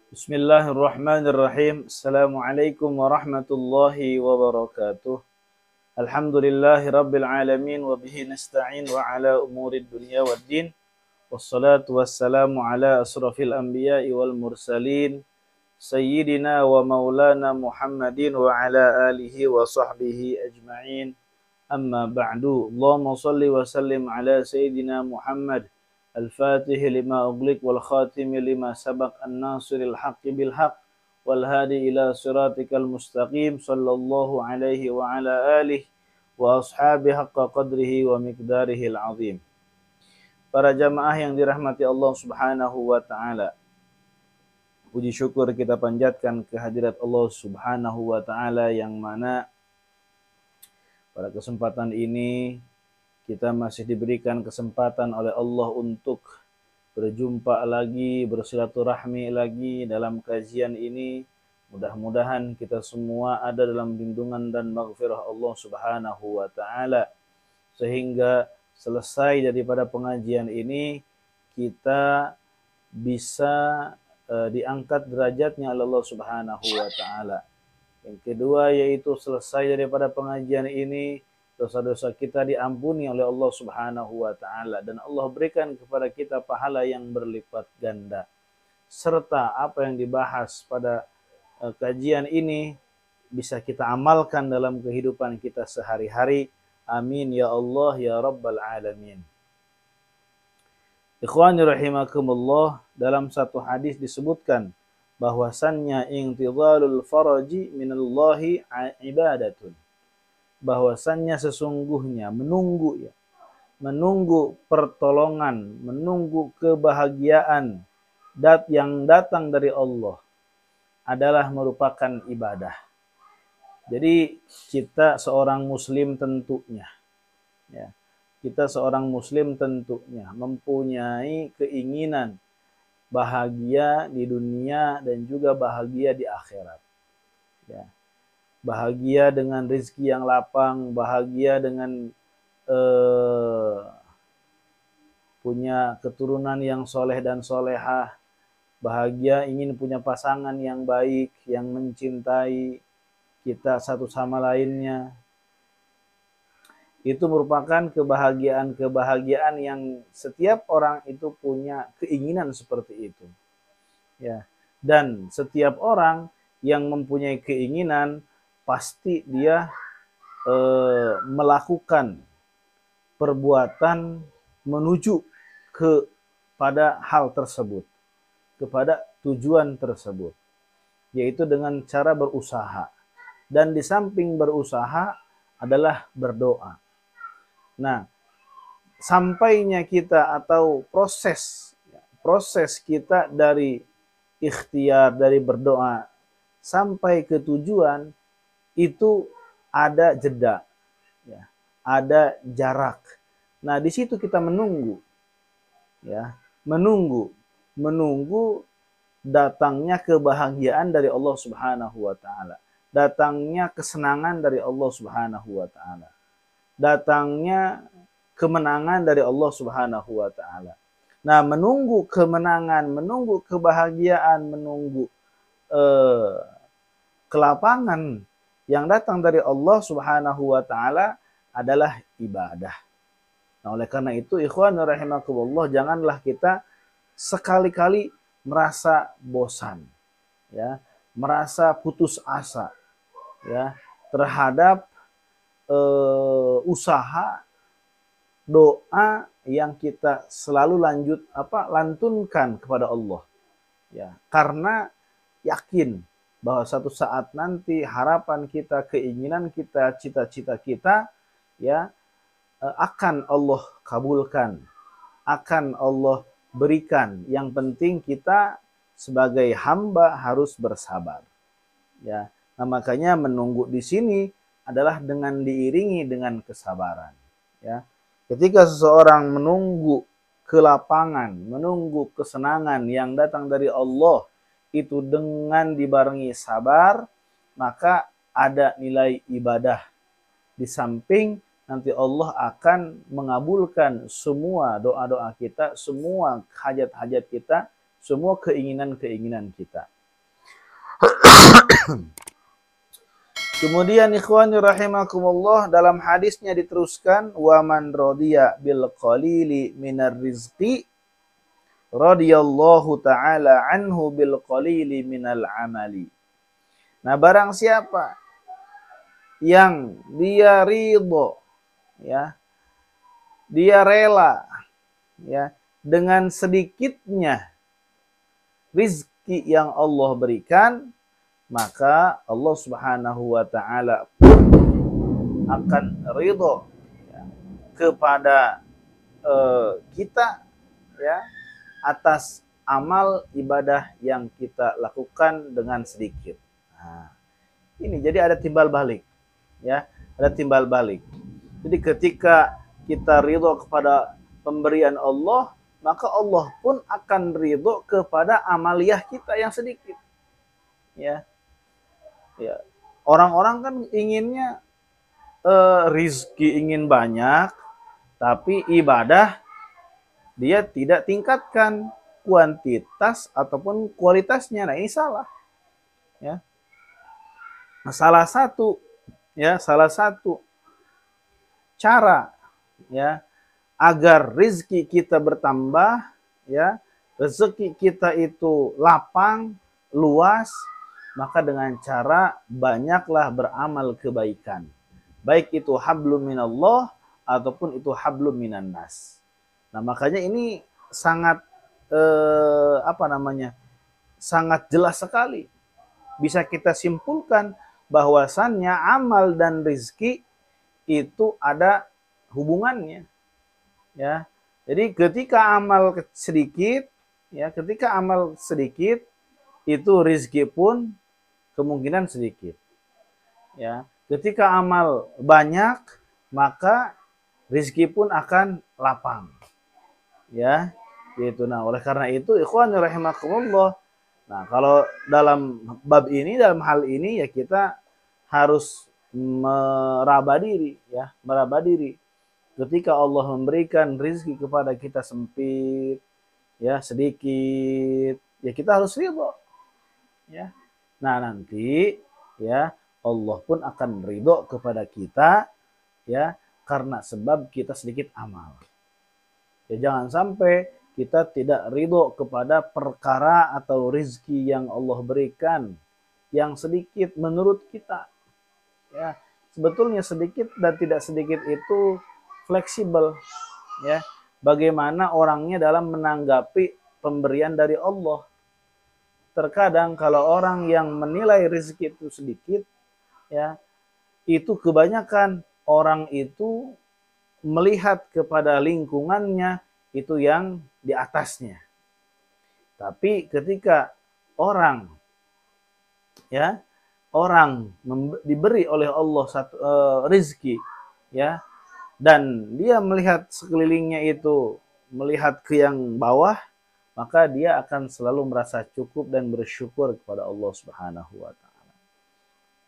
Bismillahirrahmanirrahim. Assalamualaikum warahmatullahi wabarakatuh. Alhamdulillahi rabbil alamin wa bihi nasta'in wa ala umurid dunya waddin. Wassalatu wassalamu ala asrafil anbiya'i wal mursalin sayyidina wa maulana Muhammadin wa ala alihi wa sahbihi ajma'in. Amma ba'du. Allahumma salli wa sallim ala sayyidina Muhammad الفاتح لما أغلق والخاتم لما سبق الناصر الحق بالحق والهادي إلى صراطك المستقيم صلى الله عليه وعلى آله وأصحابه حق قدره ومقداره العظيم. Para jamaah yang dirahmati Allah Subhanahu wa taala. Puji syukur kita panjatkan kehadirat Allah Subhanahu wa taala yang mana pada kesempatan ini kita masih diberikan kesempatan oleh Allah untuk berjumpa lagi, bersilaturahmi lagi dalam kajian ini. Mudah-mudahan kita semua ada dalam lindungan dan maghfirah Allah Subhanahu wa taala. Sehingga selesai daripada pengajian ini kita bisa diangkat derajatnya oleh Allah Subhanahu wa taala. Yang kedua yaitu selesai daripada pengajian ini dosa-dosa kita diampuni oleh Allah Subhanahu wa taala dan Allah berikan kepada kita pahala yang berlipat ganda. Serta apa yang dibahas pada kajian ini bisa kita amalkan dalam kehidupan kita sehari-hari. Amin ya Allah ya rabbal alamin. Ikhwani rahimakumullah, dalam satu hadis disebutkan bahwasannya intidhalul faraji minallahi ibadatun. Bahwasannya sesungguhnya menunggu pertolongan, menunggu kebahagiaan yang datang dari Allah adalah merupakan ibadah. Jadi kita seorang muslim tentunya mempunyai keinginan bahagia di dunia dan juga bahagia di akhirat. Ya. Bahagia dengan rezeki yang lapang, bahagia dengan punya keturunan yang soleh dan solehah, bahagia ingin punya pasangan yang baik, yang mencintai kita satu sama lainnya. Itu merupakan kebahagiaan yang setiap orang itu punya keinginan seperti itu. Ya. Dan setiap orang yang mempunyai keinginan pasti dia melakukan perbuatan menuju kepada hal tersebut, kepada tujuan tersebut, yaitu dengan cara berusaha. Dan di samping berusaha adalah berdoa. Nah, sampainya kita atau proses kita dari ikhtiar, dari berdoa sampai ke tujuan itu ada jeda, ada jarak. Nah, di situ kita menunggu, menunggu datangnya kebahagiaan dari Allah Subhanahu wa taala, datangnya kesenangan dari Allah Subhanahu wa taala, datangnya kemenangan dari Allah Subhanahu wa taala. Nah, menunggu kemenangan, menunggu kebahagiaan, menunggu kelapangan yang datang dari Allah Subhanahu wa taala adalah ibadah. Nah, oleh karena itu ikhwan rahimakumullah, janganlah kita sekali-kali merasa bosan, merasa putus asa, terhadap usaha doa yang kita selalu lantunkan kepada Allah. Karena yakin bahwa satu saat nanti harapan kita, keinginan kita, cita-cita kita akan Allah kabulkan, akan Allah berikan. Yang penting kita sebagai hamba harus bersabar. Nah, makanya menunggu di sini adalah dengan diiringi dengan kesabaran. Ketika seseorang menunggu kelapangan, menunggu kesenangan yang datang dari Allah, itu dengan dibarengi sabar, maka ada nilai ibadah. Di samping nanti Allah akan mengabulkan semua doa-doa kita, semua hajat-hajat kita, semua keinginan-keinginan kita. Kemudian ikhwani rahimakumullah, dalam hadisnya diteruskan, wa man radiya bil qalili minar rizqi radiyallahu ta'ala anhu bil qalili minal amali. Nah, barang siapa yang dia ridho, ya, dia rela, ya, dengan sedikitnya rizki yang Allah berikan, maka Allah Subhanahu wa taala akan ridho, ya, kepada kita, ya, atas amal ibadah yang kita lakukan dengan sedikit. Nah, ini jadi ada timbal balik, ya, ada timbal balik. Jadi ketika kita ridho kepada pemberian Allah, maka Allah pun akan ridho kepada amaliyah kita yang sedikit, ya. Ya, orang-orang kan inginnya rizki ingin banyak, tapi ibadah dia tidak tingkatkan kuantitas ataupun kualitasnya. Nah, ini salah, ya. Nah, salah satu cara, ya, agar rizki kita bertambah, ya, rezeki kita itu lapang, luas, maka dengan cara banyaklah beramal kebaikan. Baik itu hablum minallah ataupun itu hablum minan nas. Nah, makanya ini sangat sangat jelas sekali. Bisa kita simpulkan bahwasannya amal dan rezeki itu ada hubungannya, ya. Jadi ketika amal sedikit, ya, itu rezeki pun kemungkinan sedikit, ya. Ketika amal banyak, maka rezeki pun akan lapang, ya, gitu. Nah, oleh karena itu ikhwan rahimakumullah, nah, kalau dalam bab ini, dalam hal ini, ya, kita harus meraba diri, ya, meraba diri. Ketika Allah memberikan rezeki kepada kita sempit, ya, sedikit, ya, kita harus ridho, ya. Nah, nanti, ya, Allah pun akan ridho kepada kita, ya, karena sebab kita sedikit amal. Ya, jangan sampai kita tidak ridho kepada perkara atau rizki yang Allah berikan yang sedikit menurut kita. Ya, sebetulnya sedikit dan tidak sedikit itu fleksibel, ya. Bagaimana orangnya dalam menanggapi pemberian dari Allah. Terkadang kalau orang yang menilai rezeki itu sedikit, ya, itu kebanyakan orang itu melihat kepada lingkungannya itu yang di atasnya. Tapi ketika orang, ya, diberi oleh Allah satu rezeki, ya, dan dia melihat sekelilingnya itu melihat ke yang bawah, maka dia akan selalu merasa cukup dan bersyukur kepada Allah Subhanahu wa taala.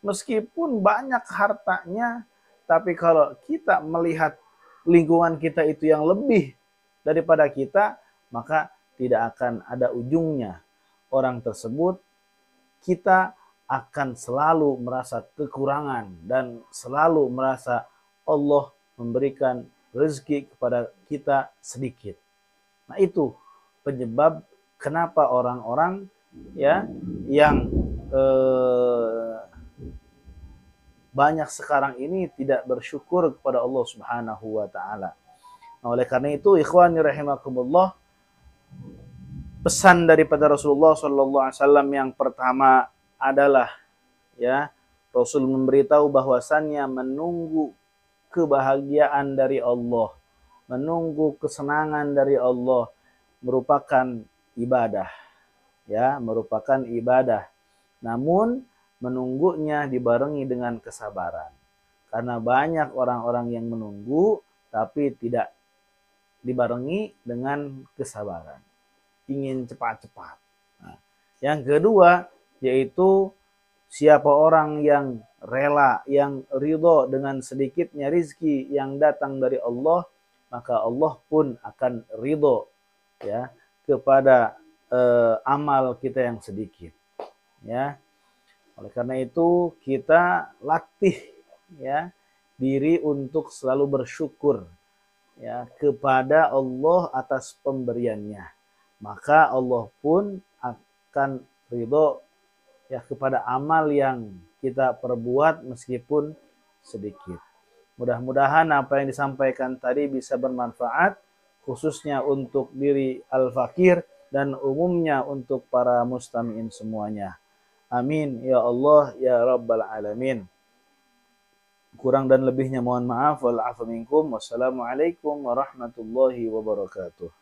Meskipun banyak hartanya, tapi kalau kita melihat lingkungan kita itu yang lebih daripada kita, maka tidak akan ada ujungnya. Orang tersebut, kita akan selalu merasa kekurangan dan selalu merasa Allah memberikan rezeki kepada kita sedikit. Nah, itu penyebab kenapa orang-orang, ya, yang banyak sekarang ini tidak bersyukur kepada Allah Subhanahu wa taala. Nah, oleh karena itu ikhwani rahimakumullah, pesan daripada Rasulullah sallallahu alaihi wasallam yang pertama adalah, ya, Rasul memberitahu bahwasannya menunggu kebahagiaan dari Allah, menunggu kesenangan dari Allah merupakan ibadah, ya, merupakan ibadah. Namun menunggunya dibarengi dengan kesabaran. Karena banyak orang-orang yang menunggu tapi tidak dibarengi dengan kesabaran. Ingin cepat-cepat. Nah, yang kedua yaitu siapa orang yang rela, yang ridho dengan sedikitnya rizki yang datang dari Allah, maka Allah pun akan ridho, ya, kepada amal kita yang sedikit, ya. Oleh karena itu kita latih ya diri untuk selalu bersyukur ya kepada Allah atas pemberiannya. Maka Allah pun akan ridho ya kepada amal yang kita perbuat meskipun sedikit. Mudah-mudahan apa yang disampaikan tadi bisa bermanfaat khususnya untuk diri al-fakir dan umumnya untuk para mustami'in semuanya. Amin ya Allah ya rabbal alamin. Kurang dan lebihnya mohon maaf. Wal afu minkum. Wassalamualaikum warahmatullahi wabarakatuh.